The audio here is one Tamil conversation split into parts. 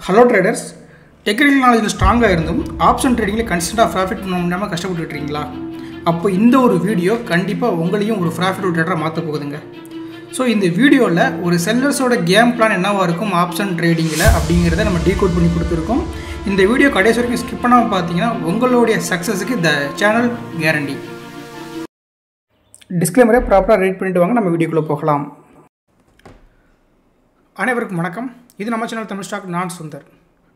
ஹலோ ட்ரேடர்ஸ், டெக்னிக்கல் நாலேஜில் ஸ்ட்ராங்காக இருந்தும் ஆப்ஷன் ட்ரேடிங்கில் கன்சிஸ்டண்டாக ப்ராஃபிட் பண்ண முடியாமல் கஷ்டப்பட்டு இருக்கீங்களா? அப்போ இந்த ஒரு வீடியோ கண்டிப்பாக உங்களையும் ஒரு ப்ராஃபிட் ட்ரேடராக மாற்ற போகுதுங்க. ஸோ இந்த வீடியோவில் ஒரு செல்லர்ஸோட கேம் பிளான் என்னவாக இருக்கும் ஆப்ஷன் ட்ரேடிங்கில் அப்படிங்கிறத நம்ம டீகோட் பண்ணி கொடுத்துருக்கோம். இந்த வீடியோ கடைசி வரைக்கும் ஸ்கிப் பண்ணாமல் பார்த்தீங்கன்னா உங்களுடைய சக்ஸஸுக்கு இந்த சேனல் கேரண்டி. டிஸ்க்ளைமரை ப்ராப்பராக ரீட் பண்ணிட்டு வாங்க, நம்ம வீடியோக்குள்ளே போகலாம். அனைவருக்கும் வணக்கம். இது நம்ம சேனல் தமிழ் ஸ்டாக், நான் சுந்தர்.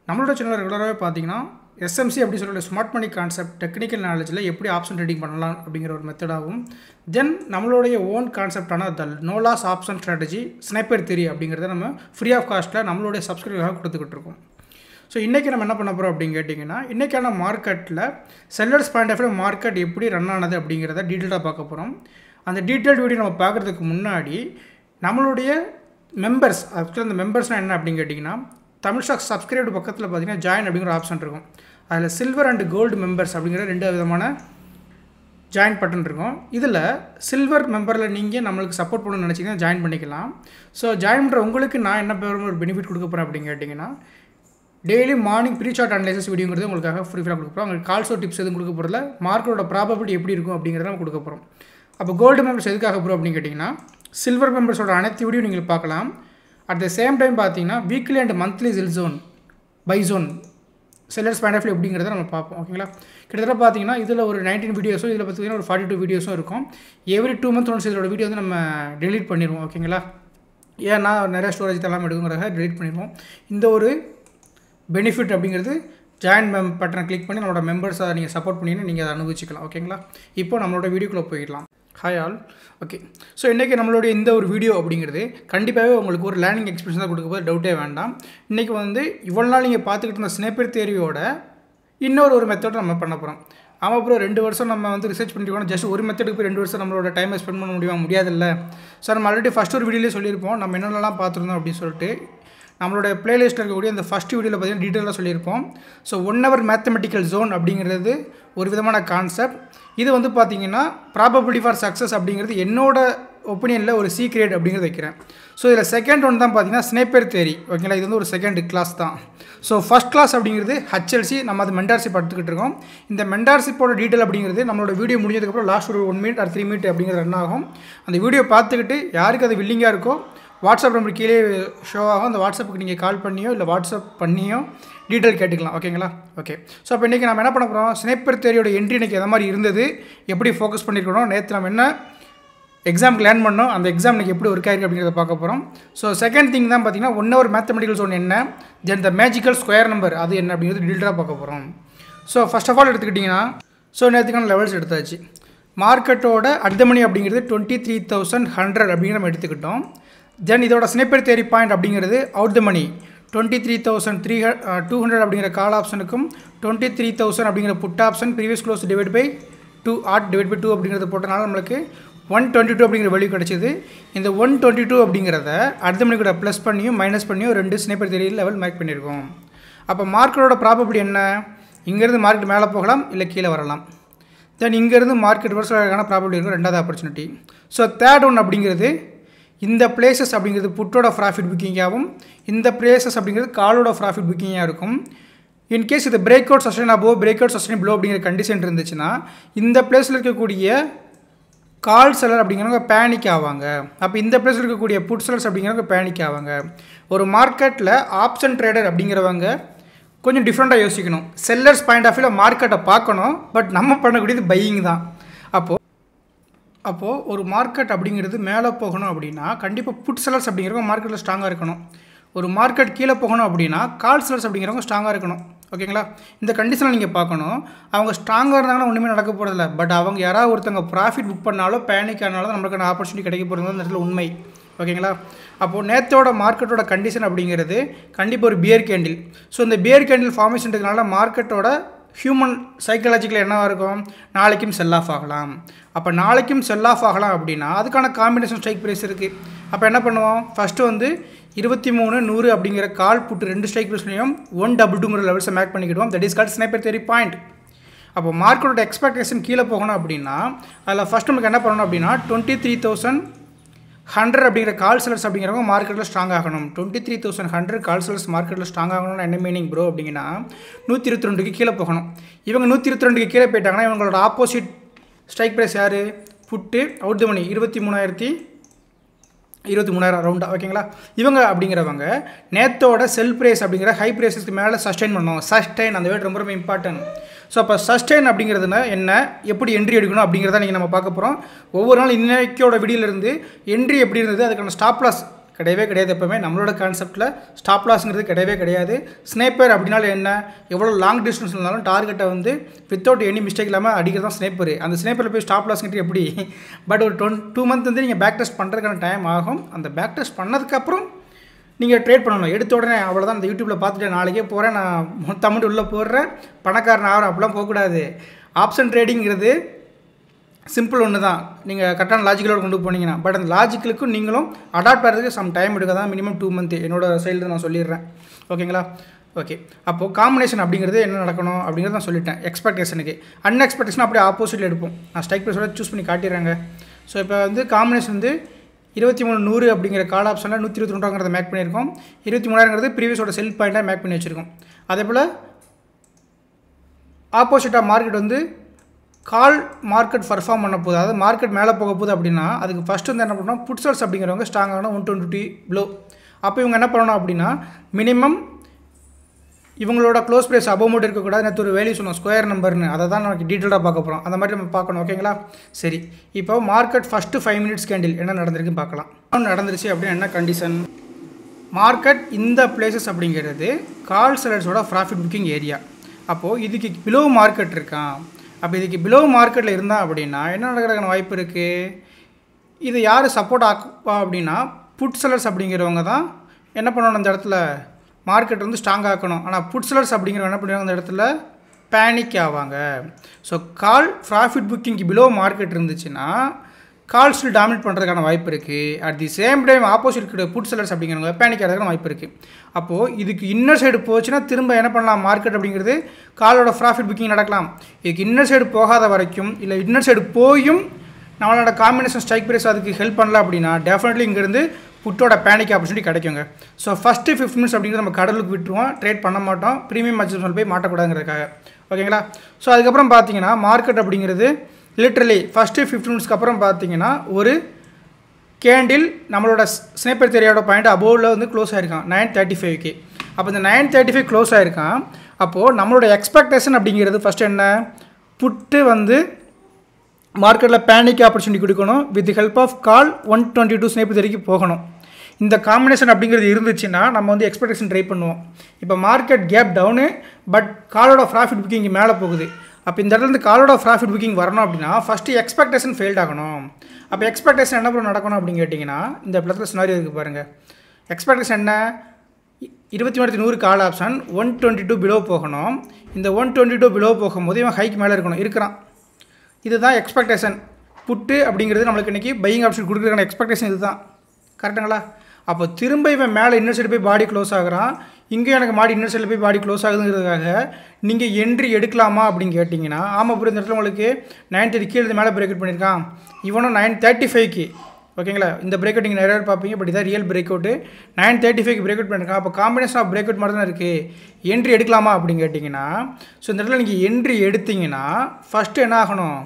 நம்மளோட சேனல் ரெகுலராகவே பார்த்தீங்கன்னா எஸ்எம்சி அப்படி சொல்கிற ஸ்மார்ட் மணி கான்செப்ட், டெக்னிக்கல் நாலேஜில் எப்படி ஆப்ஷன் ட்ரேடிங் பண்ணலாம் அப்படிங்கிற ஒரு மெத்தடாகவும், தென் நம்மளுடைய ஓன் கான்செப்டான the no loss option strategy, sniper theory அப்படிங்கிறத நம்ம ஃப்ரீ ஆஃப் காஸ்ட்டில் நம்மளுடைய சப்ஸ்கிரைபராக கொடுத்துக்கிட்டு இருக்கோம். ஸோ இன்றைக்கி நம்ம என்ன பண்ண போகிறோம் அப்படின்னு கேட்டிங்கன்னா, இன்றைக்கான மார்க்கெட்டில் sellers point of view market எப்படி ரன் ஆனது அப்படிங்கிறத டீட்டெயிலாக பார்க்க போகிறோம். அந்த டீட்டெயில்டு வீடியோ நம்ம பார்க்குறதுக்கு முன்னாடி நம்மளுடைய மெம்பர்ஸ், ஆக்சுவலாக அந்த மெம்பர்ஸ்னால் என்ன அப்படின்னு கேட்டிங்கன்னா, தமிழ் ஸ்டாக் சப்ஸ்கிரைப்டு பக்கத்தில் பார்த்தீங்கன்னா ஜாயின் அப்படிங்கிற ஆப்ஷன் இருக்கும். அதில் சில்வர் அண்ட் கோல்டு மெம்பர்ஸ் அப்படிங்கிற ரெண்டு விதமான ஜாயின் பட்டன் இருக்கும். இதில் சில்வர் மெம்பரில் நீங்கள் நம்மளுக்கு சப்போர்ட் பண்ணணும்னு நினச்சிங்கன்னா ஜாயின் பண்ணிக்கலாம். ஸோ ஜாயின் பண்ணுற உங்களுக்கு நான் என்ன ஒரு பெனிஃபிட் கொடுக்க போகிறேன் அப்படின்னு கேட்டிங்கன்னா, daily morning pre chart analysis வீடியோங்கிறது உங்களுக்காக ஃப்ரீயாக கொடுக்க போகிறோம். உங்களுக்கு கால்ஸோ டிப்ஸ் எதுவும் கொடுக்க போகிறதில்ல, மார்க்கெட்டோட ப்ராபபிலிட்டி எப்படி இருக்கும் அப்படிங்கிறத நம்ம கொடுக்க போகிறோம். அப்போ கோல்டு மெம்பர்ஸ் எதுக்காக போகிறோம் அப்படின்னு கேட்டிங்கன்னா, சில்வர் மெம்பர்ஸோட அனைத்து வீடியோ நீங்கள் பார்க்கலாம். அட் த சேம் டைம் பார்த்தீங்கன்னா weekly and monthly sell zone, by zone, sellers point of view எப்படிங்கிறத நம்ம பார்ப்போம். ஓகேங்களா? கிட்டத்தட்ட பார்த்தீங்கன்னா இதில் ஒரு 19 வீடியோஸும், இதில் பார்த்தீங்கன்னா ஒரு 42 வீடியோஸும் இருக்கும். எவ்ரி 2 months ஒன்ஸ் இதோட வீடியோ வந்து நம்ம டெலீட் பண்ணிடுவோம். ஓகேங்களா? ஏன்னா நிறைய ஸ்டோரேஜ் தரலாம் எடுக்குங்கிறத டெலீட் பண்ணிடுவோம். இந்த ஒரு பெனிஃபிட் அப்படிங்கிறது ஜாயின் பட்டனை கிளிக் பண்ணி நம்மளோட மெம்பர்ஸை நீங்கள் சப்போர்ட் பண்ணிங்கன்னா நீங்கள் அதை அனுபவிச்சிக்கலாம். ஓகேங்களா? இப்போ நம்மளோட வீடியோக்குள்ளே போயிடலாம். Hi all. ஓகே, ஸோ இன்றைக்கி நம்மளுடைய இந்த ஒரு வீடியோ அப்படிங்கிறது கண்டிப்பாகவே உங்களுக்கு ஒரு லேர்னிங் எக்ஸ்பீரியன்ஸ் தான் கொடுக்க போது, டவுட்டே வேண்டாம். இன்றைக்கி வந்து இவ்வளோ நாள் நீங்கள் பார்த்துக்கிட்டு இருந்த ஸ்னைப்பர் தியரியோட இன்னொரு மெத்தட் நம்ம பண்ண போகிறோம். ஆமாம் ப்ரோ, 2 வருஷம் நம்ம வந்து ரிசர்ச் பண்ணிட்டு ஜஸ்ட் ஒரு மெத்தடுக்கு போய் 2 வருஷம் நம்மளோட டைமை ஸ்பெண்ட் பண்ண முடியாதுல்ல. ஸோ நம்ம ஆல்ரெடி ஃபஸ்ட் ஒரு வீடியோலேயே சொல்லியிருப்போம் நம்ம என்னென்னலாம் பார்த்துருந்தோம் அப்படின்னு சொல்லிட்டு. நம்மளோட பிளேலிஸ்ட்டில் இருக்கக்கூடிய அந்த ஃபஸ்ட் வீடியோவில் பார்த்தீங்கன்னா டீட்டெயிலாக சொல்லியிருப்போம். ஸோ 1 hour மேத்தமெட்டிக்கல் ஜோன் அப்படிங்கிறது ஒரு விதமான கான்செப்ட். இது வந்து பார்த்தீங்கன்னா ப்ராபபிலிட்டி ஃபார் சக்ஸஸ் அப்படிங்கிறது என்னோட ஒப்பீனியனில் ஒரு சீக்ரெட் அப்படிங்கிறது வைக்கிறேன். ஸோ இதில் செகண்ட் ஒன் தான் பார்த்தீங்கன்னா ஸ்னைப்பர் தியரி. ஓகேங்களா? இது வந்து ஒரு செகண்ட் கிளாஸ் தான். ஸோ ஃபஸ்ட் கிளாஸ் அப்படிங்கிறது ஹெச்எல்சி, நம்ம அது மென்டார்ஷிப் எடுத்துக்கிட்டு இருக்கோம். இந்த மென்டார்ஷிப்போட டீட்டெயில் அப்படிங்கிறது நம்மளோட வீடியோ முடிஞ்சதுக்கப்புறம் லாஸ்ட் ஒரு 1 minute or 3 minute அப்படிங்கிறது ரன் ஆகும். அந்த வீடியோ பார்த்துக்கிட்டு யாருக்கு அது வில்லிங்காக இருக்கோ வாட்ஸ்அப் நம்பர் கீழே ஷோ ஆகும். அந்த வாட்ஸ்அப்புக்கு நீங்கள் கால் பண்ணியோ இல்லை வாட்ஸ்அப் பண்ணியோ டீட்டெயில் கேட்டுக்கலாம். ஓகேங்களா? ஓகே, ஸோ அப்போ இன்றைக்கி நம்ம என்ன பண்ண போகிறோம், ஸ்னைப்பர் தியரியோட என்ட்ரி இன்றைக்கி எந்த மாதிரி இருந்தது, எப்படி ஃபோக்கஸ் பண்ணியிருக்கணும், நேற்று நம்ம என்ன எக்ஸாமுக்கு லேர்ன் பண்ணோம், அந்த எக்ஸாம் இன்றைக்கி எப்படி ஒர்க் ஆகிருக்கு அப்படிங்கிறத பார்க்க போகிறோம். ஸோ செகண்ட் திங் தான் பார்த்தீங்கன்னா 1 hour மேத்தமெட்டிக்கல் ஜோன் என்ன, தென் த மேஜிக்கல் ஸ்கொயர் நம்பர் அது என்ன அப்படிங்கிறது டீட்டெயிலாக பார்க்க போகிறோம். ஸோ ஃபர்ஸ்ட் ஆஃப் ஆல் எடுத்துக்கிட்டிங்கன்னா, ஸோ நேற்றுக்கான லெவல்ஸ் எடுத்தாச்சு. மார்க்கெட்டோட அட் த மணி அப்படிங்கிறது 23,100 அப்படிங்கிற நம்ம எடுத்துக்கிட்டோம். தென் இதோட ஸ்னைப்பர் தியரி பாயிண்ட் அப்படிங்கிறது அவுட் த மணி 23,200 அப்படிங்கிற கால் ஆப்ஷனுக்கும் 23,000 அப்படிங்கிற put option previous close divide by 2 add divide by 2 அப்படிங்கிறது போட்டனால நம்மளுக்கு 122 அப்படிங்கிற வேல்யூ கிடச்சிது. இந்த 122 அப்படிங்கிறத அடுத்த மணி கூட ப்ளஸ் பண்ணியும் மைனஸ் பண்ணியும் 2 ஸ்னைப்பர் தியரி லெவல் மேக் பண்ணியிருக்கோம். அப்போ மார்க்கெட்டோட ப்ராபபிலிட்டி என்ன, இங்கேருந்து மார்க்கெட் மேலே போகலாம் இல்லை கீழே வரலாம். தென் இங்கேருந்து மார்க்கெட் ரிவர்ஸலான ப்ராபபிலிட்டி இருக்கும், ரெண்டாவது ஆப்பர்ச்சுனிட்டி. ஸோ தேர்ட் ஒன் அப்படிங்கிறது இந்த பிளேசஸ் அப்படிங்கிறது புட்டோட ப்ராஃபிட் புக்கிங்காகவும், இந்த பிளேசஸ் அப்படிங்கிறது காலோட ப்ராஃபிட் புக்கிங்காக இருக்கும். இன்கேஸ் இது break out sustain above, break out sustain below அப்படிங்கிற கண்டிஷன் இருந்துச்சுன்னா இந்த பிளேஸில் இருக்கக்கூடிய கால் செல்லர் அப்படிங்கிறவங்க பேனிக் ஆவாங்க. அப்போ இந்த பிளேஸில் இருக்கக்கூடிய புட் செல்லர்ஸ் அப்படிங்கிறவங்க பேனிக் ஆவாங்க. ஒரு மார்க்கெட்டில் ஆப்ஷன் ட்ரேடர் அப்படிங்கிறவங்க கொஞ்சம் டிஃப்ரெண்ட்டாக யோசிக்கணும். செல்லர்ஸ் பாயிண்ட் ஆஃப் வியூவில் மார்க்கெட்டை பார்க்கணும், பட் நம்ம பண்ணக்கூடியது பையிங் தான். அப்போது ஒரு மார்க்கெட் அப்படிங்கிறது மேலே போகணும் அப்படின்னா கண்டிப்பாக புட் செல்லர்ஸ் அப்படிங்கிறவங்க மார்க்கெட்டில் ஸ்ட்ராங்காக இருக்கணும். ஒரு மார்க்கெட் கீழே போகணும் அப்படின்னா கால் செல்லர்ஸ் அப்படிங்கிறவங்க ஸ்ட்ராங்காக இருக்கணும். ஓகேங்களா? இந்த கண்டிஷனில் நீங்கள் பார்க்கணும். அவங்க ஸ்ட்ராங்காக இருந்தாங்கன்னா ஒன்றுமே நடக்க போகிறதில்ல. பட் அவங்க யாராவது ஒருத்தங்க ப்ராஃபிட் புக் பண்ணாலோ பேனிக் ஆனாலும் நம்மளுக்கான ஆப்பர்ச்சுனிட்டி கிடைக்க போகிறது அந்த இடத்துல உண்மை. ஓகேங்களா? அப்போது நேற்றோட மார்க்கெட்டோட கண்டிஷன் அப்படிங்கிறது கண்டிப்பாக ஒரு பியர் கேண்டில். ஸோ இந்த பியர் கேண்டில் ஃபார்மேஷன் இருக்கிறதுனால மார்க்கெட்டோட ஹியூமன் சைக்காலஜிக்கல் என்னவாக இருக்கும், நாளைக்கும் செல் ஆஃப் ஆகலாம். அப்போ நாளைக்கும் செல் ஆஃப் ஆகலாம் அப்படின்னா அதுக்கான காம்பினேஷன் ஸ்ட்ரைக் ப்ரைஸ் இருக்குது. அப்போ என்ன பண்ணுவோம், ஃபஸ்ட்டு வந்து 23,100 அப்படிங்கிற கால் புட்டு 2 ஸ்ட்ரைக் ப்ரைஸ்லையும் 122ங்கிற லெவல்ஸை மேக் பண்ணிக்கிடுவோம். That is called sniper theory point. அப்போ மார்க்கெட்டோட எக்ஸ்பெக்டேஷன் கீழே போகணும் அப்படின்னா அதில் ஃபஸ்ட் நமக்கு என்ன பண்ணணும் அப்படின்னா 23,000 100 அப்படிங்கிற கால் செல்லர்ஸ் அப்படிங்கிறவங்க மார்க்கெட்டில் ஸ்ட்ராங் ஆகணும். 23,100 கால் செல்லர்ஸ் மார்க்கெட்டில் ஸ்ட்ராங் ஆகணும்னா என்ன மீனிங் ப்ரோ அப்படிங்கன்னா 122க்கு கீழே போகணும். இவங்க 122க்கு கீழே போயிட்டாங்கன்னா இவங்களோட ஆப்போசிட் ஸ்ட்ரைக் ப்ரைஸ் யார்? புட்டு அவுட் த மணி 23,000 ரவுண்டா, ஓகேங்களா? இவங்க அப்படிங்கிறவங்க நேத்தோட செல் ப்ரைஸ் அப்படிங்கிற ஹை ப்ரைஸஸ்க்கு மேலே சஸ்டெயின் பண்ணணும். சஸ்டெயின் அந்த வேர்ட் ரொம்ப ரொம்ப இம்பார்ட்டன்ட். ஸோ அப்போ சஸ்டெயின் அப்படிங்கிறதுனா என்ன, எப்படி என்ட்ரி எடுக்கணும் அப்படிங்கிறத நீங்கள் நம்ம பார்க்க போகிறோம். ஒவ்வொரு நாள் இன்னைக்கோட வீடியோலேருந்து என்ட்ரி எப்படி இருந்தது, அதுக்கான ஸ்டாப் லாஸ் கிடையவே கிடையாது. எப்போவுமே நம்மளோட கான்செப்ட்டில் ஸ்டாப் லாஸ்ங்கிறது கிடையவே கிடையாது. ஸ்னேப்பர் அப்படின்னாலும் என்ன, எவ்வளோ லாங் டிஸ்டன்ஸ் இருந்தாலும் டார்கெட்டை வந்து வித்தவுட் எனி மிஸ்டேக் இல்லாமல் அடிக்கிறது தான் ஸ்னேப்பர். அந்த ஸ்னேப்பரில் போய் ஸ்டாப் லாஸ்ங்கிறது எப்படி? பட் ஒரு 2 மந்த் வந்து நீங்கள் பேக் டெஸ்ட் பண்ணுறதுக்கான டைம் ஆகும். அந்த பேக் டெஸ்ட் பண்ணதுக்கப்புறம் நீங்கள் ட்ரேட் பண்ணணும். எடுத்த உடனே அவ்வளோதான் இந்த யூடியூப்பில் பார்த்துட்டு நாளைக்கே போகிறேன், நான் தமிழ் உள்ளே போடுறேன், பணக்காரன் ஆகிறேன் அப்படிலாம் போகக்கூடாது. ஆப்ஷன் ட்ரேடிங்கிறது சிம்பிள் ஒன்று தான், நீங்கள் கரெக்டான லாஜிக்கலோடு கொண்டு போனீங்கன்னா. பட் அந்த லாஜிக்கலுக்கும் நீங்களும் அடாப்ட் பண்ணுறதுக்கு சம் டைம் எடுக்க தான், மினிமம் 2 மந்த் என்னோடய சைடில் நான் சொல்லிடுறேன், ஓகேங்களா? ஓகே, அப்போது காம்பினேஷன் அப்படிங்கிறது என்ன நடக்கணும் அப்படிங்கிறத நான் சொல்லிட்டேன். எக்ஸ்பெக்டேஷனுக்கு அன்எக்ஸ்பெக்டேஷன் அப்படியே ஆப்போசிட்டில் எடுப்போம். நான் ஸ்ட்ரைக் ப்ரைஸோட சூஸ் பண்ணி காட்டிடுறேங்க. ஸோ இப்போ வந்து காம்பினேஷன் வந்து 23,100 அப்படிங்கிற கால் ஆப்ஷனில் 122ங்கிறத மேக் பண்ணியிருக்கோம். 23,000ங்கிறது ப்ரீவியஸோட செல் பாயிண்ட்டாக மேக் பண்ணி வச்சுருக்கோம். அதே போல் ஆப்போசிட்டாக மார்க்கெட் வந்து கால் மார்க்கெட் பர்ஃபார்ம் பண்ண போகுது, அதாவது மார்க்கெட் மேலே போக போகுது அப்படின்னா அதுக்கு ஃபஸ்ட்டு வந்து என்ன பண்ணணும், புட் செல்ஸ் அப்படிங்கிறவங்க ஸ்ட்ராங் ஆகணும் 120 ப்ளோ. அப்போ இவங்க என்ன பண்ணணும் அப்படின்னா மினிமம் இவங்களோட க்ளோஸ் ப்ரைஸ் அபவ் மட்டும் இருக்கக்கூடாது. நேற்று ஒரு வேல்யூ சொன்னோம் ஸ்கொயர் நம்பர்னு, அதை தான் நமக்கு டீட்டெயிலாக பார்க்க போகிறோம். அந்த மாதிரி நம்ம பார்க்கணும், ஓகேங்களா? சரி, இப்போ மார்க்கெட் ஃபஸ்ட்டு 5 மினிட்ஸ் கேண்டில் என்ன நடந்திருக்குன்னு பார்க்கலாம். நடந்துருச்சு அப்படின்னு என்ன கண்டிஷன்? மார்க்கெட் இந்த பிளேசஸ் அப்படிங்கிறது கால் செல்லர்ஸோட ப்ராஃபிட் புக்கிங் ஏரியா. அப்போது இதுக்கு பிலோ மார்க்கெட் இருக்கான். அப்போ இதுக்கு பிலோ மார்க்கெட்டில் இருந்தால் அப்படின்னா என்ன நடக்கிறதுக்கான வாய்ப்பு இருக்குது? இது யார் சப்போர்ட் ஆக்குப்பா அப்படின்னா புட் செல்லர்ஸ் அப்படிங்கிறவங்க தான் என்ன பண்ணணும், அந்த இடத்துல மார்க்கெட் வந்து ஸ்ட்ராங் ஆக்கணும். ஆனால் புட் செல்லர்ஸ் அப்படிங்கிறவங்க என்ன பண்ணுவாங்க, அந்த இடத்துல பேனிக் ஆவாங்க. ஸோ கால் ப்ராஃபிட் புக்கிங்க்கு பிலோ மார்க்கெட் இருந்துச்சுன்னா கால் ஸ்டில் டாமினேட் பண்ணுறதுக்கான வாய்ப்பு இருக்குது. At the same time opposite இருக்கிற புட் செல்லர்ஸ் அப்படிங்கிறவங்க பேனிக் ஆகிறதுக்கான வாய்ப்பு இருக்குது. அப்போது இதுக்கு இன்னர் சைடு போச்சுன்னா திரும்ப என்ன பண்ணலாம், மார்க்கெட் அப்படிங்கிறது காலோட ப்ராஃபிட் புக்கிங் நடக்கலாம். இதுக்கு இன்னர் சைடு போகாத வரைக்கும், இல்லை இன்னர் சைடு போயும் நம்மளோட காம்பினேஷன் ஸ்ட்ரைக் ப்ரைஸ் அதுக்கு ஹெல்ப் பண்ணல அப்படின்னா டெஃபினெட்லி இங்கேருந்து புட்டோட பேனிக் ஆப்பர்ச்சுனிட்டி கிடைக்குங்க. ஸோ ஃபஸ்ட்டு 15 மினிட்ஸ் அப்படிங்கிறது நம்ம கடலுக்கு விட்டுருவோம், ட்ரேட் பண்ண மாட்டோம், ப்ரீமியம் அட்ஜஸ்ட்மெண்ட் போய் மாட்டக்கூடாதுங்கிறதுக்காக, ஓகேங்களா? ஸோ அதுக்கப்புறம் பார்த்தீங்கன்னா மார்க்கெட் அப்படிங்கிறது லிட்ரலி ஃபஸ்ட்டு 15 மினிட்ஸ்க்கு அப்புறம் பார்த்தீங்கன்னா ஒரு கேண்டில் நம்மளோட ஸ்னேப்பர் தேரியோட பாயிண்ட் அபோவில் வந்து க்ளோஸ் ஆகிருக்கான் 935க்கு. அப்போ இந்த 935 க்ளோஸ் ஆகிருக்கான். அப்போது நம்மளோட எக்ஸ்பெக்டேஷன் அப்படிங்கிறது ஃபஸ்ட்டு என்ன, புட்டு வந்து மார்க்கெட்டில் பேனிக் ஆப்பர்ச்சுனிட்டி கொடுக்கணும், with help of call 122 sniper தேரிக்கு போகணும். இந்த காம்பினேஷன் அப்படிங்கிறது இருந்துச்சுன்னா நம்ம வந்து எக்ஸ்பெக்டேஷன் ட்ரை பண்ணுவோம். இப்போ மார்க்கெட் கேப் டவுனு, பட் காலோட ப்ராஃபிட் புக்கிங் மேலே போகுது. அப்போ இந்த இடத்துல காலோட ப்ராஃபிட் புக்கிங் வரணும் அப்படின்னா ஃபஸ்ட்டு எக்ஸ்பெக்டேஷன் ஃபெயில்ட் ஆகணும். அப்போ எக்ஸ்பெக்டேஷன் என்ன நடக்கணும் அப்படின்னு கேட்டிங்கன்னா இந்த இடத்துல சினாரியோ இருக்குது பாருங்கள். எக்ஸ்பெக்டேஷன் என்ன, 23,100 கால் ஆப்ஷன் 122 பிலோ போகணும். இந்த 122 பிலோ போகும்போது இவன் ஹைக்கு மேலே இருக்கிறான். இதுதான் எக்ஸ்பெக்டேஷன். புட்டு அப்படிங்கிறது நம்மளுக்கு இன்றைக்கி பையிங் ஆப்ஷன் கொடுக்குறதுக்கான எக்ஸ்பெக்டேஷன் இதுதான், கரெக்டுங்களா? அப்போ திரும்ப இவன் மேலே இன்னர் சைடு போய் பாடி க்ளோஸ் ஆகுறான், இங்கேயும் எனக்கு மாடி இன்னர் சைடில் போய் பாடி க்ளோஸ் ஆகுதுங்கிறதுக்காக நீங்கள் என்ட்ரி எடுக்கலாமா அப்படின்னு கேட்டிங்கன்னா ஆமாம் ப்ரோ, இந்த இடத்துல உங்களுக்கு 930 கீழே மேலே பிரேக் அவுட் பண்ணியிருக்கான், இவனும் 935க்கு, ஓகேங்களா? இந்த பிரேக் அவுட் நீங்கள் நிறைய பார்ப்பீங்க, பட் இதான் ரியல் பிரேக் அவுட்டு. 935க்கு பிரேக் அவுட் பண்ணியிருக்கான். அப்போ காம்பினேஷன் ஆஃப் பிரேக் அவுட் மாதிரி தான் இருக்குது. என்ட்ரி எடுக்கலாமா அப்படின்னு கேட்டிங்கன்னா ஸோ இந்த இடத்துல நீங்கள் என்ட்ரி எடுத்திங்கன்னா ஃபஸ்ட்டு என்ன ஆகணும்,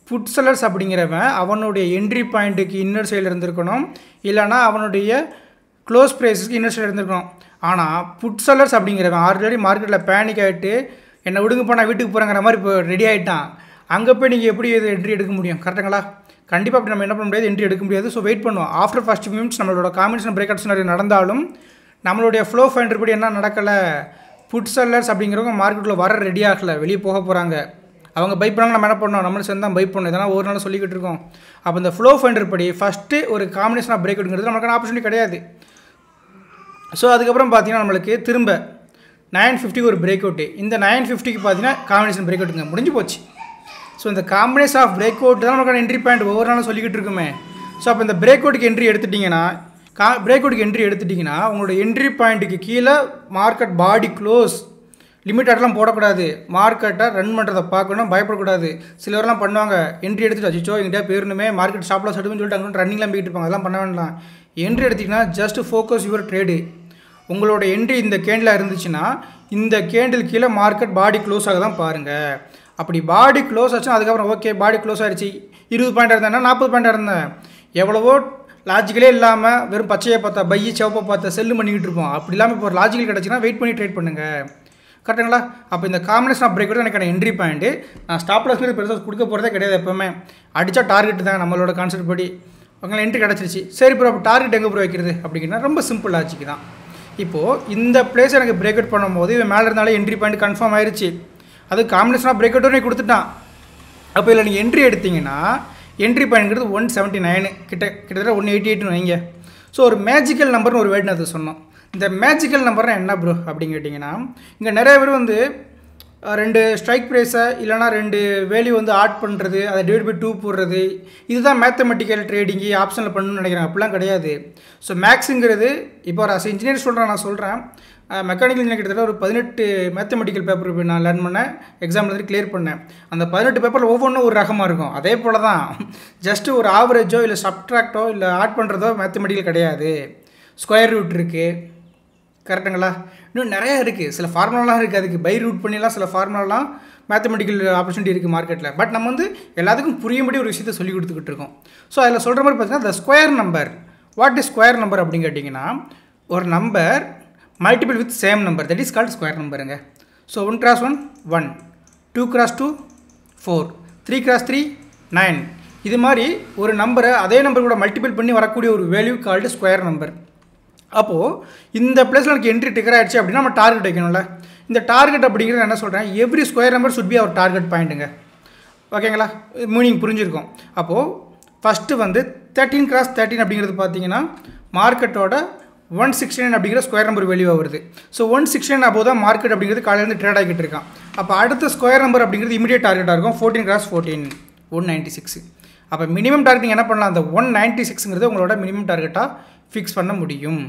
புட் செல்லர்ஸ் அப்படிங்கிறவன் அவனுடைய என்ட்ரி பாயிண்ட்டுக்கு இன்னர் சைடில் இருந்திருக்கணும், இல்லைனா அவனுடைய க்ளோஸ் ப்ரைஸஸ்க்கு இன்னர் சைடில் இருந்திருக்கணும். ஆனால் புட் செல்லர்ஸ் அப்படிங்கிறவன் ஆல்ரெடி மார்க்கெட்டில் பேனிக் ஆகிட்டு என்னை விடுங்கப்பா நான் வீட்டுக்கு போகிறேங்கிற மாதிரி இப்போ ரெடி ஆகிட்டான். அங்கே போய் நீங்கள் எப்படி இது என்ட்ரி எடுக்க முடியும், கரெக்டுங்களா? கண்டிப்பாக அப்படி நம்ம என்ன பண்ண முடியாது, என்ட்ரி எடுக்க முடியாது. ஸோ வெயிட் பண்ணுவோம். ஆஃப்டர் ஃபஸ்ட் மினிட்ஸ் நம்மளோட காம்பினேஷன் பிரேக் அவுட்ஸ் நிறைய நடந்தாலும் நம்மளுடைய ஃப்ளோ ஃபைண்டர் படி என்ன நடக்கலை, புட் செல்லர்ஸ் அப்படிங்கிறவங்க மார்க்கெட்டில் வர ரெடி ஆகலை, வெளியே போக போகிறாங்க. அவங்க பை பண்ணாங்க, நம்ம என்ன பண்ணோம், நம்மளும் சேர்ந்து தான் பை பண்ணோம். இதெல்லாம் ஒரு நாள் சொல்லிக்கிட்டு இருக்கோம். அப்போ இந்த ஃப்ளோ ஃபைண்டர் படி ஃபஸ்ட்டு ஒரு காம்பினேஷன் ஆஃப் பிரேக் அவுட்ங்கிறது நமக்கான ஆப்பர்ச்சுனிட்டி கிடையாது. ஸோ அதுக்கப்புறம் பார்த்தீங்கன்னா நம்மளுக்கு திரும்ப 950 ஒரு பிரேக் அவுட்டு. இந்த 950க்கு பார்த்தீங்கன்னா காம்பினேஷன் பிரேக் அவுட்டுங்க, முடிஞ்சு போச்சு. ஸோ இந்த காம்பினேஷன் ஆஃப் பிரேக் அவுட் தான் நமக்கான என்ட்ரி பாயிண்ட் ஒவ்வொரு நாளும் சொல்லிக்கிட்டு இருக்குமே. ஸோ அப்போ இந்த பிரேக் அவுட்டுக்கு என்ட்ரி எடுத்துட்டிங்கன்னா பிரேக் அவுட்டுக்கு என்ட்ரி எடுத்துட்டிங்கன்னா உங்களோட என்ட்ரி பாயிண்ட்டுக்கு கீழே மார்க்கெட் பாடி க்ளோஸ் லிமிட் ஆர்டர்லாம் போடக்கூடாது. மார்க்கெட்டை ரன் பண்ணுறதை பார்க்கணும், பயப்படக்கூடாது. சிலவரெல்லாம் பண்ணுவாங்க, என்ட்ரி எடுத்துகிட்டு அச்சோ எங்கிட்ட போயிருந்துமே மார்க்கெட் ஸ்டாப் லாஸ் எடுக்குன்னு சொல்லிட்டு அங்கே ரன்னிங்லாம் போயிட்டு இருப்பாங்க. அதெல்லாம் பண்ண வேண்டாம். என்ட்ரி எடுத்திங்கன்னா ஜஸ்ட் ஃபோக்கஸ் யுவர் ட்ரேடு. உங்களோட என்ட்ரி இந்த கேண்டில் இருந்துச்சுன்னா இந்த கேண்டில் கீழே மார்க்கெட் பாடி க்ளோஸ் ஆக தான் பாருங்கள். அப்படி பாடி க்ளோஸ் ஆச்சுன்னா அதுக்கப்புறம் ஓகே பாடி க்ளோஸ் ஆகிடுச்சு, 20 பாயிண்ட் இருந்தேன்னா 40 பாயிண்ட் இருந்தேன், எவ்வளவோ லாஜிக்கலே இல்லாமல் வெறும் பச்சையை பார்த்தா பையி செவப்பை பார்த்தா செல்லு பண்ணிக்கிட்டு இருப்போம். அப்படி இல்லாமல் இப்போ ஒரு லாஜிக்கல் கிடச்சின்னா வெயிட் பண்ணி ட்ரேட் பண்ணுங்கள். கரெக்டுங்களா? அப்போ இந்த காம்பினேஷன் ஆஃப் பிரேக் அவுட் எனக்கான என்ட்ரி பாயிண்ட்டு. நான் ஸ்டாப் லாஸ்க்கு பெருசாக கொடுக்க போகிறதே கிடையாது. எப்போவுமே அடித்தா டார்கெட் தான் நம்மளோட கான்செப்ட் படி. உங்களுக்கு என்ட்ரி கிடச்சிருச்சு, சரி ப்ரோ அப்போ டார்கெட் எங்கே ப்ரோ வைக்கிறது அப்படின்னா ரொம்ப சிம்பிள் லாஜிக் தான். இப்போது இந்த பிளேஸ் எனக்கு பிரேக் அவுட் பண்ணும்போது இவன் மேலே இருந்தாலே என்ட்ரி பாயிண்ட் கன்ஃபார்ம் ஆயிடுச்சு. அது காம்பினேஷன் ஆஃப் பிரேக் அவுட்டும் நீ கொடுத்துட்டான். அப்போ இதில் நீங்கள் என்ட்ரி எடுத்திங்கன்னா என்ட்ரி பாயிண்ட்ங்கிறது 179 கிட்டத்தட்ட 188 வைங்க. ஸோ ஒரு மேஜிக்கல் நம்பர்னு ஒரு வேர்டு அது சொன்னோம். இந்த மேஜிக்கல் நம்பர்னால் என்ன ப்ரோ அப்படின்னு கேட்டிங்கன்னா, இங்கே நிறைய பேர் வந்து 2 ஸ்ட்ரைக் ப்ரைஸை இல்லைனா 2 வேல்யூ வந்து ஆட் பண்ணுறது, அதை டிவைட் பை 2 போடுறது, இதுதான் மேத்தமெட்டிக்கல் ட்ரேடிங்கு ஆப்ஷனில் பண்ணணும்னு நினைக்கிறேன். அப்படிலாம் கிடையாது. ஸோ மேக்ஸுங்கிறது இப்போ ஒரு இன்ஜினியர் சொல்கிறேன், நான் சொல்கிறேன் மெக்கானிக்கல் இன்ஜினியர் கிட்டத்தட்ட ஒரு 18 மேத்தமெட்டிக்கல் பேப்பர் நான் லேர்ன் பண்ணேன், எக்ஸாமில் வந்து கிளியர் பண்ணேன். அந்த 18 பேப்பரில் ஒவ்வொன்றும் ஒரு ரகமாக இருக்கும். அதே போல் தான் ஜஸ்ட்டு ஒரு ஆவரேஜோ இல்லை சப்ட்ராக்டோ இல்லை ஆட் பண்ணுறதோ மேத்தமெட்டிக்கல் கிடையாது. ஸ்கொயர் ரூட் இருக்குது, கரெக்டுங்களா? இன்னும் நிறையா இருக்குது, சில ஃபார்முலாலாம் இருக்குது. அதுக்கு பை ரூட் பண்ணிலாம் சில ஃபார்முலாலாம் மேத்தமெட்டிக்கல் ஆப்பர்ச்சுனிட்டி இருக்குது மார்க்கெட்டில். பட் நம்ம வந்து எல்லாத்துக்கும் புரியும்படி ஒரு விஷயத்தை சொல்லி கொடுத்துக்கிட்டு இருக்கோம். ஸோ அதில் சொல்கிற மாதிரி பார்த்தீங்கன்னா இந்த square number, what is square number அப்படின்னு கேட்டிங்கன்னா, ஒரு number multiple with same number, that is called square நம்பருங்க. ஸோ 1 × 1 1, 2 × 2 4, 3 × 3 9. இது மாதிரி ஒரு நம்பரை அதே நம்பர் கூட மல்டிபிள் பண்ணி வரக்கூடிய ஒரு வேல்யூ கால்டு ஸ்கொயர் நம்பர். அப்போது இந்த பிளேஸில் எனக்கு என்ட்ரி டிக்கர் ஆகிடுச்சு அப்படின்னா நம்ம டார்கெட் வைக்கணும்ல. இந்த டார்கெட் அப்படிங்கிறது என்ன சொல்கிறேன், every square number should be our target பாயிண்ட்டுங்க. ஓகேங்களா? மீனிங் புரிஞ்சிருக்கும். அப்போது ஃபஸ்ட்டு வந்து 13 × 13 அப்படிங்கிறது பார்த்தீங்கன்னா மார்க்கெட்டோட 169 அப்படிங்கிற ஸ்கொயர் நம்பர் வேல்யூ வருது. ஸோ 169 அப்போ தான் மார்க்கெட் அப்படிங்கிறது காலையிலேருந்து ட்ரேட் ஆகிட்டு இருக்கான். அப்போ அடுத்த ஸ்கொயர் நம்பர் அப்படிங்கிறது இமீடியட் டார்கெட்டாக இருக்கும். 14 × 14 196. அப்போ மினிமம் டார்கெட் நீங்கள் என்ன பண்ணலாம், அந்த 196ங்கிறது உங்களோட மினிமம் டார்கெட்டாக ஃபிக்ஸ் பண்ண முடியும்.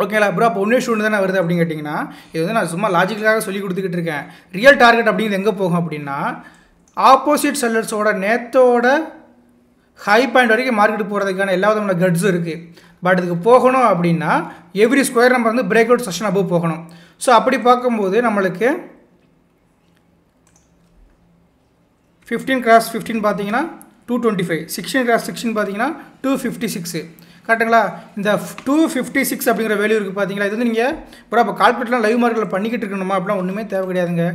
ஓகேங்களா ப்ரோ? அப்போ ஒன்றே ஸ்டூடெண்ட் தானே வருது அப்படின்னு கேட்டிங்கன்னா, இது வந்து நான் சும்மா லாஜிக்கலாக சொல்லி கொடுத்துக்கிட்டு இருக்கேன். ரியல் டார்கெட் அப்படிங்கிறது எங்கே போகும் அப்படின்னா, ஆப்போசிட் செல்லர்ஸோட நேத்தோட ஹை பாயிண்ட் வரைக்கும் மார்க்கெட்டு போகிறதுக்கான எல்லா விதமான கட்ஸும் இருக்குது. பட் இதுக்கு போகணும் அப்படின்னா எவ்ரி ஸ்கொயர் நம்பர் வந்து பிரேக் அவுட் செஷன் அபோவ் போகணும். ஸோ அப்படி பார்க்கும்போது நம்மளுக்கு 15 × 15 பார்த்தீங்கன்னா 225, 16 × 16 பார்த்தீங்கன்னா 256. கரெக்டுங்களா? இந்த 256 அப்படிங்கிற வேல்யூ இருக்குது பார்த்தீங்களா? இது வந்து நீங்கள் ப்ரோ அப்போ கால்குலேட்லாம் லைவ் மார்க்கெட்டில் பண்ணிக்கிட்டு இருக்கணுமா அப்படிலாம் ஒன்றுமே தேவை கிடையாதுங்க.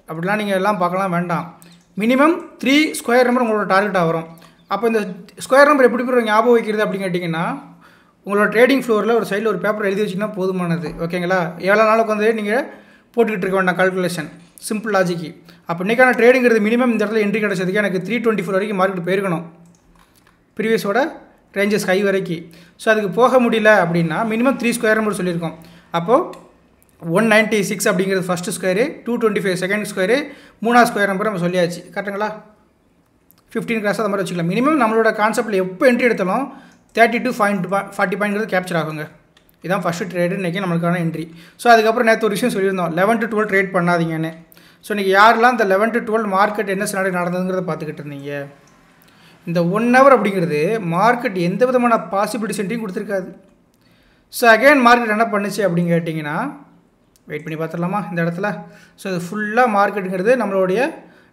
அப்படிலாம் நீங்கள் எல்லாம் பார்க்கலாம் வேண்டாம். மினிமம் 3 ஸ்கொயர் நம்பர் உங்களோட டார்கெட்டாக வரும். அப்போ இந்த ஸ்கொயர் நம்பர் எப்படி போய் ஞாபகம் வைக்கிறது அப்படின்னு கேட்டிங்கன்னா, உங்களோட ட்ரேடிங் ஃப்ளோரில் ஒரு சைடில் ஒரு பேப்பர் எழுதி வச்சிங்கன்னா போதுமானது. ஓகேங்களா? எவ்வளோ நாளுக்கு வந்து நீங்கள் போட்டுக்கிட்டு இருக்க வேண்டாம் கால்குலேஷன், சிம்பிள் லாஜிக்கு. அப்போ இன்றைக்கான ட்ரேடிங்கிறது மினிமம் இந்த இடத்துல என்ட்ரி கிடச்சதுக்கு எனக்கு 324 வரைக்கும் மார்க்கெட் போயிருக்கணும், ப்ரீவியஸோட ரேஞ்சஸ் ஹை வரைக்கும். ஸோ அதுக்கு போக முடியல அப்படின்னா மினிமம் 3 ஸ்கொயர் நம்பர் சொல்லியிருக்கோம். அப்போது 196 அப்படிங்கிறது ஃபஸ்ட்டு ஸ்கொயரு, 225 செகண்ட் ஸ்கொயரு, 3ஆவது ஸ்கொயர் நம்பர் நம்ம சொல்லியாச்சு. கரெக்டுங்களா? 15 × அது மாதிரி வச்சுக்கலாம். மினிமம் நம்மளோட கான்செப்ட்டில் எப்போ என்ட்ரி எடுத்தாலும் 30 to 40 பாயிண்ட்ங்கிறது கேப்சர் ஆகுங்க. இதுதான் ஃபஸ்ட்டு ட்ரேடு இன்றைக்கி நம்மளுக்கான என்ட்ரி. ஸோ அதுக்கப்புறம் நேற்று ஒரு விஷயம் சொல்லியிருந்தோம், 11 to 12 ட்ரேட் பண்ணாதீங்கன்னு. ஸோ இன்றைக்கி யாரெல்லாம் இந்த 11 to 12 மார்க்கெட் என்ன சினாரியோ நடந்ததுங்கிறத பார்த்துக்கிட்டு இருந்தீங்க. இந்த 1 hour அப்படிங்கிறது மார்க்கெட் எந்த விதமான பாசிபிலிட்டி சென்ட்ரியும் கொடுத்துருக்காது. ஸோ அகைன் மார்க்கெட் என்ன பண்ணுச்சு அப்படின்னு கேட்டிங்கன்னா, வெயிட் பண்ணி பார்த்துடலாமா இந்த இடத்துல. ஸோ இது ஃபுல்லாக மார்க்கெட்டுங்கிறது நம்மளுடைய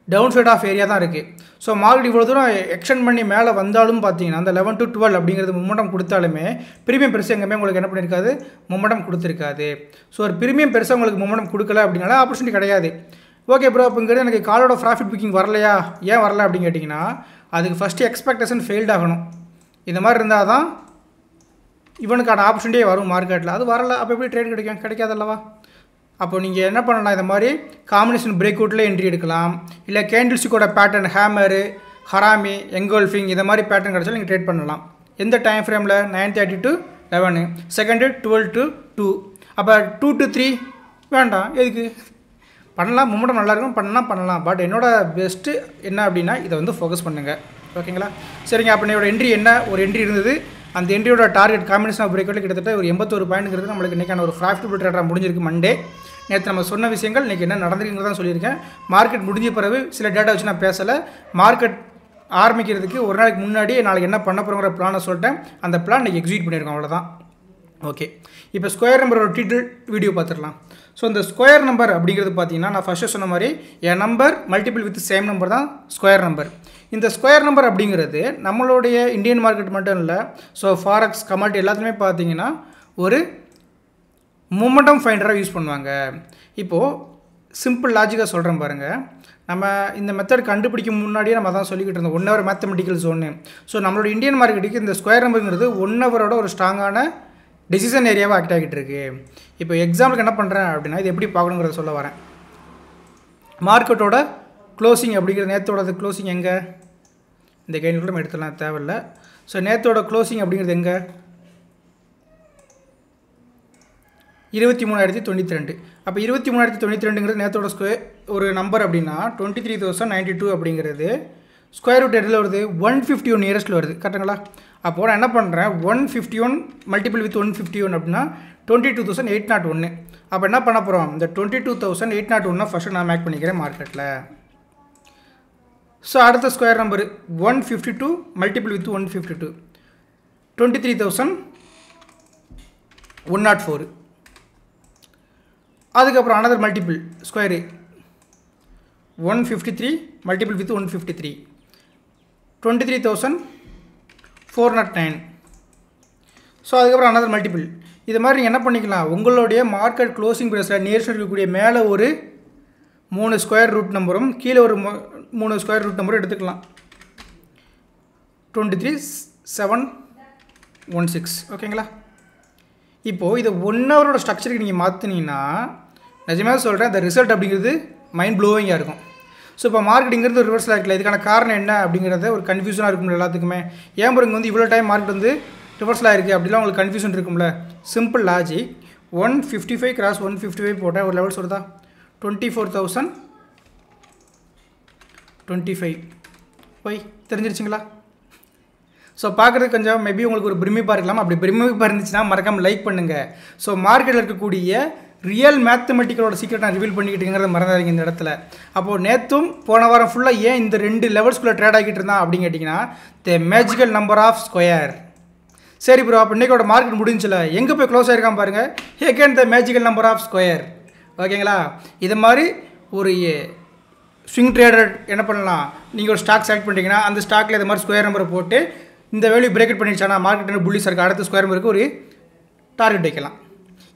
டவுன் சைட் ஆஃப் ஏரியா தான் இருக்குது. ஸோ மார்க்கெட் இவ்வளோ தூரம் எக்ஸ்டெண்ட் பண்ணி மேலே வந்தாலும் பார்த்தீங்கன்னா அந்த 11 to 12 அப்படிங்கிறது மொமெண்டம் கொடுத்தாலுமே ப்ரீமியம் பெருசு எங்கேயுமே உங்களுக்கு என்ன பண்ணியிருக்காது, மொமெண்டம் கொடுத்துருக்காது. ஸோ ஒரு ப்ரீமியம் பெருசாக உங்களுக்கு மொமெண்டம் கொடுக்கல அப்படின்னால ஆப்பர்ச்சுனிட்டி கிடையாது. ஓகே ப்ரோ, அப்படிங்கிறது எனக்கு காலோட ப்ராஃபிட் புக்கிங் வரலையா, ஏன் வரல அப்படின்னு கேட்டிங்கன்னா, அதுக்கு ஃபஸ்ட்டு எக்ஸ்பெக்டேஷன் ஃபெயில்ட் ஆகணும். இந்த மாதிரி இருந்தால் தான் இவனுக்கான ஆப்பர்ச்சுனிட்டியே வரும் மார்க்கெட்டில். அது வரல, அப்போ எப்படி ட்ரேட் கிடைக்கும், கிடைக்காதல்லவா? அப்போ நீங்கள் என்ன பண்ணலாம், இந்த மாதிரி காம்பினேஷன் பிரேக் அவுட்டில் என்ட்ரி எடுக்கலாம். இல்லை கேண்டில்ஸுக்கோட பேட்டர்ன் ஹேமரு, ஹராமி, எங்கோல்ஃபிங் இந்த மாதிரி பேட்டர்ன் கிடச்சாலும் நீங்கள் ட்ரேட் பண்ணலாம். எந்த டைம் ஃப்ரேமில் 9:30 to 11, செகண்டு 12 to 2. அப்போ 2 to 3 வேண்டாம், எதுக்கு பண்ணலாம், மொமெண்டம் நல்லாயிருக்கும், பண்ணலாம். பட் என்னோடய பெஸ்ட்டு என்ன அப்படின்னா இதை வந்து ஃபோக்கஸ் பண்ணுங்கள். ஓகேங்களா? சரிங்க. அப்போ என்னோட என்ட்ரி என்ன, ஒரு என்ட்ரி இருந்தது. அந்த என்ட்ரியோட டார்கெட் காம்பினேஷன் ஆஃப் பிரேக் அவுட்டில் கிட்டத்தட்ட ஒரு 81 பாயிண்ட்ங்கிறது நம்மளுக்கு இன்றைக்கான ஒரு ப்ராஃபிட்டபிள் ட்ரேடாக முடிஞ்சிருக்கு மண்டே. நேற்று நம்ம சொன்ன விஷயங்கள் இன்றைக்கி என்ன நடந்திருக்குங்கிறதான் சொல்லியிருக்கேன். மார்க்கெட் முடிஞ்ச பிறகு சில டேட்டா வச்சு நான் பேசலை. மார்க்கெட் ஆரம்பிக்கிறதுக்கு ஒரு நாளைக்கு முன்னாடி நாளைக்கு என்ன பண்ண போகிறோங்கிற பிளானை சொல்லிட்டேன். அந்த பிளான் இன்றைக்கி எக்ஸிக்யூட் பண்ணியிருக்கோம், அவ்வளோதான். ஓகே, இப்போ ஸ்கொயர் நம்பரோட டீட்டெயில் வீடியோ பார்த்துடலாம். ஸோ இந்த ஸ்கொயர் நம்பர் அப்படிங்கிறது பார்த்தீங்கன்னா நான் ஃபஸ்ட்டு சொன்ன மாதிரி எ number multiple with same number தான் ஸ்கொயர் நம்பர். இந்த ஸ்கொயர் நம்பர் அப்படிங்கிறது நம்மளுடைய இந்தியன் மார்க்கெட் மட்டும் இல்லை, ஸோ ஃபாரெக்ஸ் கமாடிட்டி எல்லாத்துலேயுமே பார்த்தீங்கன்னா ஒரு மொமெண்டம் ஃபைண்டராக யூஸ் பண்ணுவாங்க. இப்போது சிம்பிள் லாஜிக்காக சொல்கிறேன் பாருங்கள். நம்ம இந்த மெத்தட் கண்டுபிடிக்கும் முன்னாடியே நம்ம தான் சொல்லிக்கிட்டு இருந்தோம் 1 ஹவர் மேத்தமெட்டிக்கல் ஜோனு. ஸோ நம்மளோட இந்தியன் மார்க்கெட்டுக்கு இந்த ஸ்கொயர் நம்பருங்கிறது 1 ஹவரோட ஒரு ஸ்ட்ராங்கான டெசிஷன் ஏரியாவாக ஆக்ட் ஆகிட்டு இருக்கு. இப்போ எக்ஸாம்பிளுக்கு என்ன பண்ணுறேன் அப்படின்னா இது எப்படி பார்க்கணுங்கிறத சொல்ல வரேன். மார்க்கெட்டோட க்ளோசிங் அப்படிங்கிறது நேற்றோட க்ளோசிங் எங்கே, இந்த கேள்வி கூட நம்ம எடுத்துலாம் தேவையில்லை. ஸோ நேற்றோட க்ளோசிங் அப்படிங்கிறது எங்கே 23,092. அப்போ 23,092ங்கிறது நேற்றோட ஒரு நம்பர் அப்படின்னா 23,092 அப்படிங்கிறது ஸ்கொயர் ரூட் எதில் வருது 151 நியரஸ்ட்டில் வருது, கரெக்டுங்களா? அப்போது நான் என்ன பண்ணுறேன் 151 மல்டிபிள் வித் 151 அப்படின்னா 22,801. அப்போ என்ன பண்ண போகிறோம், இந்த 22,801 ஃபஸ்ட்டு நான் மேக் பண்ணிக்கிறேன் மார்க்கெட்டில். ஸோ அடுத்த ஸ்கொயர் நம்பர் 152 மல்டிபிள் வித் 152 23,104. அதுக்கப்புறம் another multiple square 153 multiple with 153 23,409. So அதுக்கப்புறம் அனதர் மல்டிபிள். இது மாதிரி நீங்கள் என்ன பண்ணிக்கலாம், உங்களுடைய மார்க்கெட் க்ளோசிங் ப்ரைஸில் நியர்ஸ்ட் இருக்கக்கூடிய மேலே ஒரு 3 ஸ்கொயர் ரூட் நம்பரும் கீழே ஒரு 3 ஸ்கொயர் ரூட் நம்பரும் எடுத்துக்கலாம். 23,716. ஓகேங்களா? இப்போது இதை 1 ஹவரோட ஸ்ட்ரக்சருக்கு நீங்கள் மாற்றினீங்கன்னா நிஜமாக சொல்கிறேன் இந்த ரிசல்ட் அப்படிங்கிறது மைண்ட் ப்ளோவிங்காக இருக்கும். ஸோ இப்போ மார்க்கெட்டிங்கிறது ரிவர்ஸில் இருக்கல, இதுக்கான காரணம் என்ன அப்படிங்கிறத ஒரு கன்ஃபியூஷனாக இருக்கும்ல எல்லாத்துக்குமே. ஏன் பாருங்க வந்து இவ்வளோ டைம் மார்க்கெட் வந்து ரிவர்ஸில் இருக்குது அப்படிலாம் உங்களுக்கு கன்ஃபியூஷன் இருக்கும்ல. சிம்பிள் லாஜிக் 155 கிராஸ் 155 போட்டால் ஒரு லெவல்ஸ் வருதா 24,025 போய் தெரிஞ்சிருச்சிங்களா? ஸோ பார்க்குறதுக்கு கொஞ்சம் மேபி உங்களுக்கு ஒரு பிரமிப்பாக இருக்கலாம். அப்படி பிரமிப்பாக இருந்துச்சுன்னா மறக்காமல் லைக் பண்ணுங்கள். ஸோ மார்க்கெட்டில் இருக்கக்கூடிய ரியல் மேத்தமெட்டிக்கலோட சீக்ரெட் நான் ரிவீல் பண்ணிக்கிட்டுங்கிறத மறந்துடாதீங்க இந்த இடத்துல. அப்போது நேற்றும் போன வாரம் ஃபுல்லாக ஏன் இந்த 2 லெவல்ஸ்குள்ளே ட்ரேட் ஆகிட்டு இருந்தான் அப்படின்னு கேட்டிங்கன்னா the magical number of square. சரி ப்ரோ, அப்போ இன்றைக்கோட மார்க்கெட் முடிஞ்சில்ல, எங்கே போய் க்ளோஸ் ஆகிருக்கான் பாருங்கள், he can the magical number of square. ஓகேங்களா? இது மாதிரி ஒரு ஸ்விங் ட்ரேடர் என்ன பண்ணலாம், நீங்கள் ஒரு ஸ்டாக் செலக்ட் பண்ணிட்டீங்கன்னா அந்த ஸ்டாக்கில் இது மாதிரி ஸ்கொயர் நம்பரை போட்டு இந்த வேல்யூ பிரேக் அவுட் பண்ணிடுச்சானா மார்க்கெட் புல்லிஸ் இருக்குது, அடுத்த ஸ்கொயர் நம்பருக்கு ஒரு டார்கெட் வைக்கலாம்.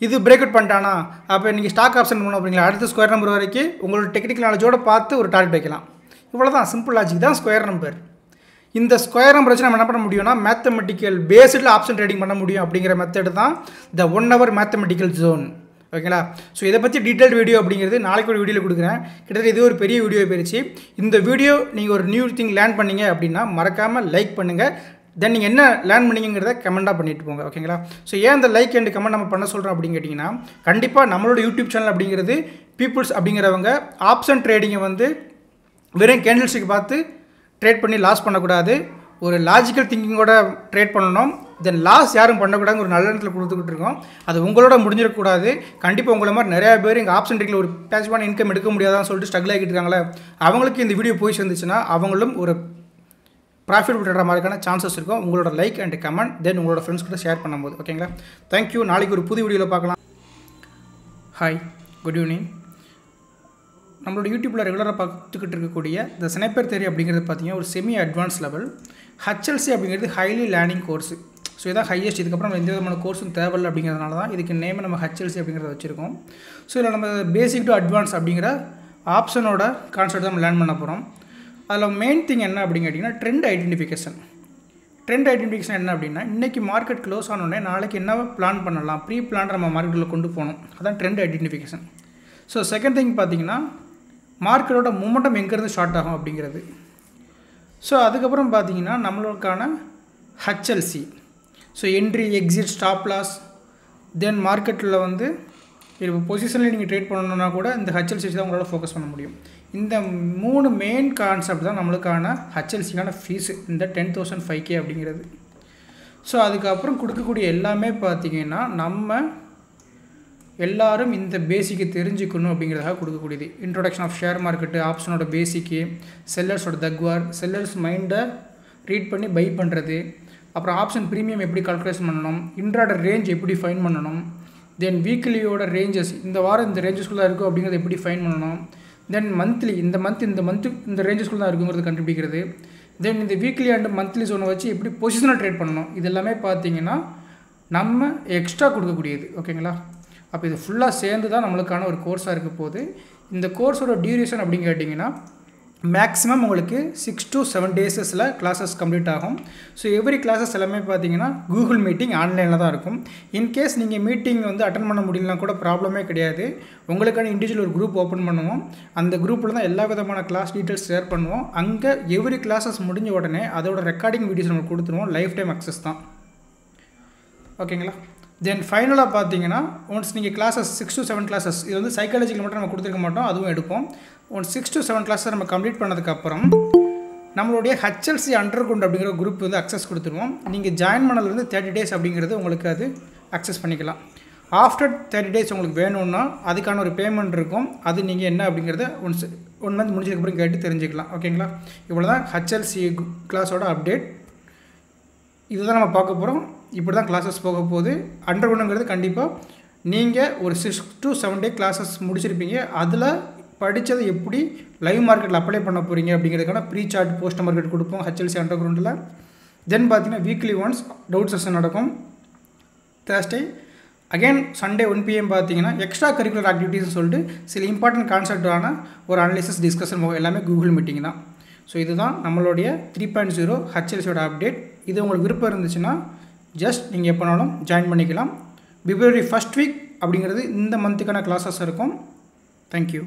இது பிரேக் அவுட் பண்ணிட்டானா அப்போ நீங்கள் ஸ்டாக் ஆப்ஷன் பண்ணணும் அப்படிங்களா, அடுத்த ஸ்கொயர் நம்பர் வரைக்கும் உங்களோட டெக்னிக்கல் நாலேஜோடு பார்த்து ஒரு டார்கெட் வைக்கலாம். இவ்வளோ தான், சிம்பிள் லாஜிக் தான் ஸ்கொயர் நம்பர். இந்த ஸ்கொயர் நம்பர் வச்சு நம்ம என்ன பண்ண முடியும்னா மேத்தமெட்டிக்கல் பேஸ்டில் ஆப்ஷன் ட்ரேடிங் பண்ண முடியும் அப்படிங்கிற மெத்தட் தான் த 1 ஹவர் மேத்தமெட்டிக்கல் ஜோன். ஓகேங்களா? ஸோ இதை பற்றி டீட்டெயில் வீடியோ அப்படிங்கிறது நாளைக்கு ஒரு வீடியோவில் கொடுக்குறேன். கிட்டத்தட்ட இது ஒரு பெரிய வீடியோ போயிடுச்சு. இந்த வீடியோ நீங்கள் ஒரு நியூ திங் லேர்ன் பண்ணீங்க அப்படின்னா மறக்காமல் லைக் பண்ணுங்கள். தென் நீங்கள் என்ன லேர்ன் பண்ணிங்கிறத கமெண்ட்டாக பண்ணிட்டு போங்க. ஓகேங்களா? ஸோ ஏன் இந்த லைக் அண்ட் கமெண்ட் நம்ம பண்ண சொல்கிறோம் அப்படின்னு கேட்டிங்கன்னா கண்டிப்பாக நம்மளோட யூடியூப் சேனல் அப்படிங்கிறது பீப்புள்ஸ் அப்படிங்கிறவங்க ஆப்ஷன் ட்ரேடிங்கை வந்து வெறும் கேண்டில்ஸ்டிக் பார்த்து ட்ரேட் பண்ணி லாஸ் பண்ணக்கூடாது, ஒரு லாஜிக்கல் திங்கிங்கோட ட்ரேட் பண்ணணும். தென் லாஸ் யாரும் பண்ணக்கூடாதுன்னு ஒரு நல்ல இடத்துல கொடுத்துக்கிட்டு இருக்கோம். அது உங்களோட முடிஞ்சிடக்கூடாது. கண்டிப்பாக உங்களை மாதிரி நிறையா பேர் இங்கே ஆப்ஷன் ட்ரேடிங்கில் ஒரு பேசிவான இன்கம் எடுக்க முடியாதான்னு சொல்லிட்டு ஸ்ட்ரகிள் ஆகிட்டு இருக்காங்களே, அவங்களுக்கு இந்த வீடியோ போய் சேர்ந்துச்சுன்னா அவங்களும் ஒரு ப்ராஃபிட் விட்டுற மாதிரிக்கான சான்சஸ் இருக்கும். உங்களோட லைக் அண்ட் கமெண்ட் தென் உங்களோட ஃப்ரெண்ட்ஸ் கூட ஷேர் பண்ணும்போது. ஓகேங்களா? தேங்க்யூ. நாளைக்கு ஒரு புது வீடியோவில் பார்க்கலாம். Hi, good evening. நம்மளோட யூடியூப்பில் ரெகுலராக பார்த்துக்கிட்டு இருக்கக்கூடிய இந்த ஸ்னைப்பர் தியரி அப்படிங்கிறது பார்த்தீங்கன்னா ஒரு செமி அட்வான்ஸ் லெவல். HLC அப்படிங்கிறது ஹைலி லேர்னிங் கோர்ஸு. ஸோ இதான் ஹையஸ்ட். இதுக்கப்புறம் நம்ம எந்த விதமான கோர்ஸும் தேவையில்லை அப்படிங்கிறதுனால தான் இதுக்கு நேமை நம்ம HLC அப்படிங்கிறத வச்சுருக்கோம். ஸோ இதில் நம்ம பேசிக் டு அட்வான்ஸ் அப்படிங்கிற ஆப்ஷனோட கான்செப்ட் தான் நம்ம லேர்ன் பண்ண போகிறோம். அதில் மெயின் திங் என்ன அப்படின்னு கேட்டிங்கன்னா ட்ரெண்ட் ஐடென்டிஃபிகேஷன். ட்ரெண்ட் ஐடென்டிஃபிகேஷன் என்ன அப்படின்னா இன்றைக்கி மார்க்கெட் க்ளோஸ் ஆனோடனே நாளைக்கு என்ன பிளான் பண்ணலாம், ப்ரீ பிளான் நம்ம மார்க்கெட்டில் கொண்டு போகணும். அதான் trend identification. So second thing பார்த்திங்கன்னா மார்க்கெட்டோட மூமெண்டம் எங்கேருந்து ஸ்டார்ட் ஆகும் அப்படிங்கிறது. ஸோ அதுக்கப்புறம் பார்த்திங்கன்னா நம்மளுக்கான HLC. So entry, exit, stop loss, then மார்க்கெட்டில் வந்து இப்போ பொசிஷனில் நீங்கள் ட்ரேட் பண்ணணுன்னா கூட இந்த HLC தான் உங்களால் ஃபோக்கஸ் பண்ண முடியும். இந்த 3 மெயின் கான்செப்ட் தான் நம்மளுக்கான HLCக்கான ஃபீஸு, இந்த 10,005K அப்படிங்கிறது. ஸோ அதுக்கப்புறம் கொடுக்கக்கூடிய எல்லாமே பார்த்திங்கன்னா நம்ம எல்லாரும் இந்த பேசிக்கை தெரிஞ்சுக்கணும் அப்படிங்கிறதாக கொடுக்கக்கூடியது. இன்ட்ரோடக்ஷன் ஆஃப் ஷேர் மார்க்கெட்டு, ஆப்ஷனோட பேசிக்கு, செல்லர்ஸோட தக்வார், செல்லர்ஸ் மைண்டை ரீட் பண்ணி பை பண்ணுறது, அப்புறம் ஆப்ஷன் ப்ரீமியம் எப்படி கால்குலேஷன் பண்ணணும், இன்ட்ராடே ரேஞ்ச் எப்படி ஃபைன் பண்ணணும், தென் வீக்லியோட ரேஞ்சஸ் இந்த வாரம் இந்த ரேஞ்சஸ்குள்ளே இருக்கும் அப்படிங்கிறத எப்படி ஃபைன் பண்ணணும், தென் மந்த்லி இந்த மந்த் இந்த ரேஞ்சஸ்குள்ளே தான் இருக்குங்கிறது கண்டுபிடிக்கிறது, தென் இந்த வீக்லி அண்ட் மந்த்லி ஜோனை வச்சு எப்படி பொசிஷனல் ட்ரேட் பண்ணணும், இது எல்லாமே பார்த்தீங்கன்னா நம்ம எக்ஸ்ட்ரா கொடுக்கக்கூடியது. ஓகேங்களா? அப்போ இது ஃபுல்லாக சேர்ந்து தான் நம்மளுக்கான ஒரு கோர்ஸாக இருக்க போகுது. இந்த கோர்ஸோட டியூரேஷன் அப்படின்னு கேட்டிங்கன்னா மேக்ஸிமம் உங்களுக்கு 6 to 7 டேஸஸில் கிளாஸஸ் கம்ப்ளீட் ஆகும். ஸோ எவ்ரி கிளாஸஸ் எல்லாமே பார்த்தீங்கன்னா கூகுள் மீட்டிங் ஆன்லைனில் தான் இருக்கும். இன்கேஸ் நீங்கள் மீட்டிங் வந்து அட்டன் பண்ண முடியலனா கூட ப்ராப்ளமே கிடையாது. உங்களுக்கான இண்டிவிஜுவல் ஒரு குரூப் ஓப்பன் பண்ணுவோம். அந்த குரூப்பில் தான் எல்லா விதமான கிளாஸ் டீட்டெயில்ஸ் ஷேர் பண்ணுவோம். அங்கே எவ்ரி கிளாஸஸ் முடிஞ்ச உடனே அதோட ரெக்கார்டிங் வீடியோஸ் நம்ம கொடுத்துருவோம். லைஃப் டைம் அக்சஸ் தான். ஓகேங்களா? தென் ஃபைனலாக பார்த்தீங்கன்னா ஒன்ஸ் நீங்கள் கிளாஸஸ் 6 to 7 கிளாஸஸ் இது வந்து சைக்காலஜிக்கல் மட்டும் நம்ம கொடுத்துருக்க மாட்டோம், அதுவும் எடுப்போம். ஒன்ஸ் 6 to 7 கிளாஸஸ் நம்ம கம்ப்ளீட் பண்ணதுக்கப்புறம் நம்மளுடைய HLC அண்டர்கிரவுண்ட் அப்படிங்கிற குரூப் வந்து அக்சஸ் கொடுத்துருவோம். நீங்கள் ஜாயின் பண்ணதுலேருந்து 30 days அப்படிங்கிறது உங்களுக்கு அது அக்சஸ் பண்ணிக்கலாம். ஆஃப்டர் 30 days உங்களுக்கு வேணும்னா அதுக்கான ஒரு பேமெண்ட் இருக்கும். அது நீங்கள் என்ன அப்படிங்கிறத ஒன் மந்த் முடிஞ்சதுக்கப்புறம் கேட்டு தெரிஞ்சுக்கலாம். ஓகேங்களா? இவ்வளோ தான் HLC கிளாஸோட அப்டேட். இதுதான் நம்ம பார்க்க போகிறோம். இப்படி தான் கிளாஸஸ் போக போகுது. அண்டர்கிரவுண்டுங்கிறது கண்டிப்பாக நீங்கள் ஒரு 6 to 7 டே கிளாஸஸ் முடிச்சிருப்பீங்க. அதில் படித்தது எப்படி லைவ் மார்க்கெட்டில் அப்ளை பண்ண போகிறீங்க அப்படிங்கிறதுக்கான ப்ரீ சார்ட் போஸ்ட் மார்க்கெட் கொடுப்போம் HLC அண்டர்கிரவுண்டில். தென் பார்த்தீங்கன்னா வீக்லி ஒன்ஸ் டவுட் செஷன் நடக்கும். தேர்ஸ்டே அகைன் சண்டே 1 PM பார்த்தீங்கன்னா எக்ஸ்ட்ரா கரிக்குலர் ஆக்டிவிட்டீஸ்னு சொல்லிட்டு சில இம்பார்ட்டன்ட் கான்செப்டான ஒரு அனலிசிஸ் டிஸ்கஷன் எல்லாமே கூகுள் மீட்டிங் தான். ஸோ இதுதான் நம்மளுடைய 3.0 HLCயோட அப்டேட். இது உங்களுக்கு விருப்பம் இருந்துச்சுன்னா ஜஸ்ட் நீங்கள் எப்போனாலும் ஜாயின் பண்ணிக்கலாம். February 1st வீக் அப்படிங்கிறது இந்த மந்த்துக்கான கிளாஸஸ் இருக்கும். தேங்க்யூ.